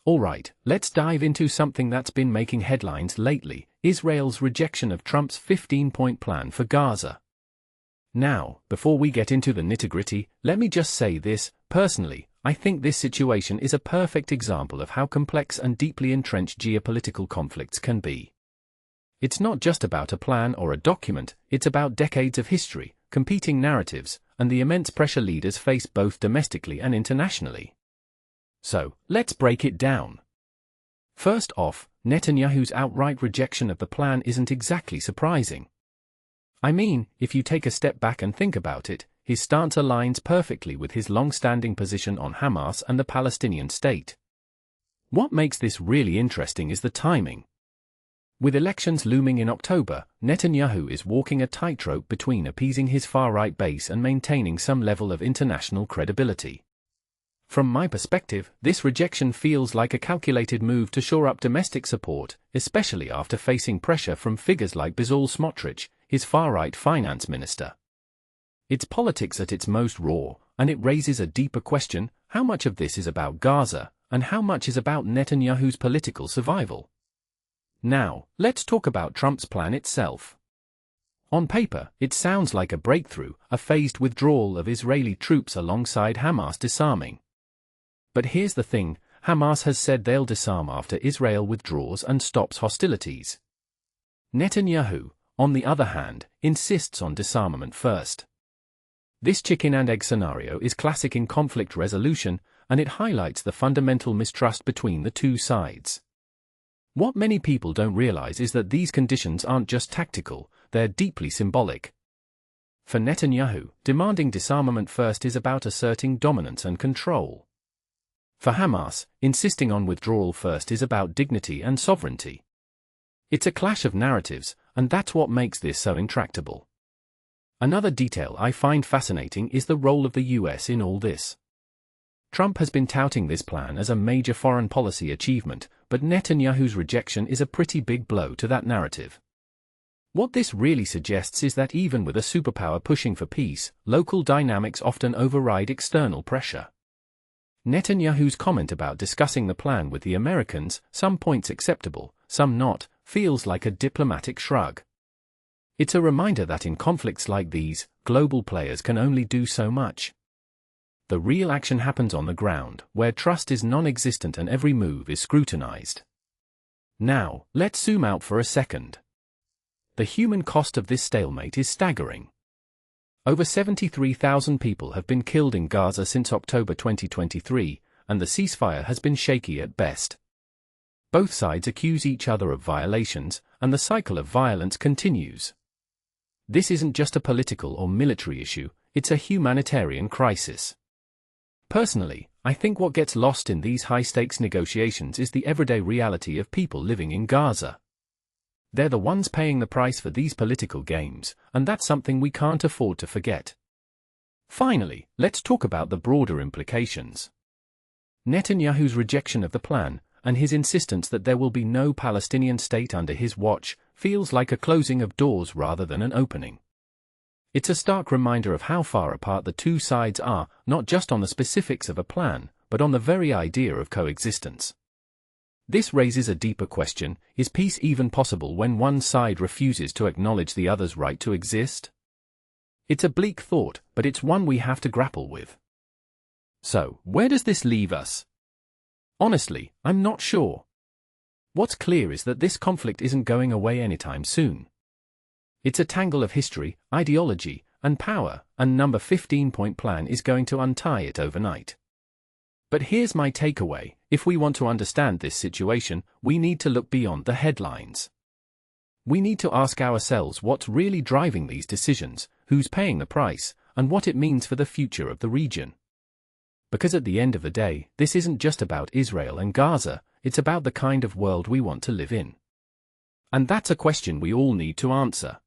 Alright, let's dive into something that's been making headlines lately: Israel's rejection of Trump's 15-point plan for Gaza. Now, before we get into the nitty-gritty, let me just say this: personally, I think this situation is a perfect example of how complex and deeply entrenched geopolitical conflicts can be. It's not just about a plan or a document, it's about decades of history, competing narratives, and the immense pressure leaders face both domestically and internationally. So, let's break it down. First off, Netanyahu's outright rejection of the plan isn't exactly surprising. I mean, if you take a step back and think about it, his stance aligns perfectly with his long-standing position on Hamas and the Palestinian state. What makes this really interesting is the timing. With elections looming in October, Netanyahu is walking a tightrope between appeasing his far-right base and maintaining some level of international credibility. From my perspective, this rejection feels like a calculated move to shore up domestic support, especially after facing pressure from figures like Bezalel Smotrich, his far-right finance minister. It's politics at its most raw, and it raises a deeper question: how much of this is about Gaza, and how much is about Netanyahu's political survival? Now, let's talk about Trump's plan itself. On paper, it sounds like a breakthrough, a phased withdrawal of Israeli troops alongside Hamas disarming. But here's the thing: Hamas has said they'll disarm after Israel withdraws and stops hostilities. Netanyahu, on the other hand, insists on disarmament first. This chicken-and-egg scenario is classic in conflict resolution, and it highlights the fundamental mistrust between the two sides. What many people don't realize is that these conditions aren't just tactical, they're deeply symbolic. For Netanyahu, demanding disarmament first is about asserting dominance and control. For Hamas, insisting on withdrawal first is about dignity and sovereignty. It's a clash of narratives, and that's what makes this so intractable. Another detail I find fascinating is the role of the US in all this. Trump has been touting this plan as a major foreign policy achievement, but Netanyahu's rejection is a pretty big blow to that narrative. What this really suggests is that even with a superpower pushing for peace, local dynamics often override external pressure. Netanyahu's comment about discussing the plan with the Americans, some points acceptable, some not, feels like a diplomatic shrug. It's a reminder that in conflicts like these, global players can only do so much. The real action happens on the ground, where trust is non-existent and every move is scrutinized. Now, let's zoom out for a second. The human cost of this stalemate is staggering. Over 73,000 people have been killed in Gaza since October 2023, and the ceasefire has been shaky at best. Both sides accuse each other of violations, and the cycle of violence continues. This isn't just a political or military issue, it's a humanitarian crisis. Personally, I think what gets lost in these high-stakes negotiations is the everyday reality of people living in Gaza. They're the ones paying the price for these political games, and that's something we can't afford to forget. Finally, let's talk about the broader implications. Netanyahu's rejection of the plan, and his insistence that there will be no Palestinian state under his watch, feels like a closing of doors rather than an opening. It's a stark reminder of how far apart the two sides are, not just on the specifics of a plan, but on the very idea of coexistence. This raises a deeper question: is peace even possible when one side refuses to acknowledge the other's right to exist? It's a bleak thought, but it's one we have to grapple with. So, where does this leave us? Honestly, I'm not sure. What's clear is that this conflict isn't going away anytime soon. It's a tangle of history, ideology, and power, and No. 15-point plan is going to untie it overnight. But here's my takeaway: if we want to understand this situation, we need to look beyond the headlines. We need to ask ourselves what's really driving these decisions, who's paying the price, and what it means for the future of the region. Because at the end of the day, this isn't just about Israel and Gaza, it's about the kind of world we want to live in. And that's a question we all need to answer.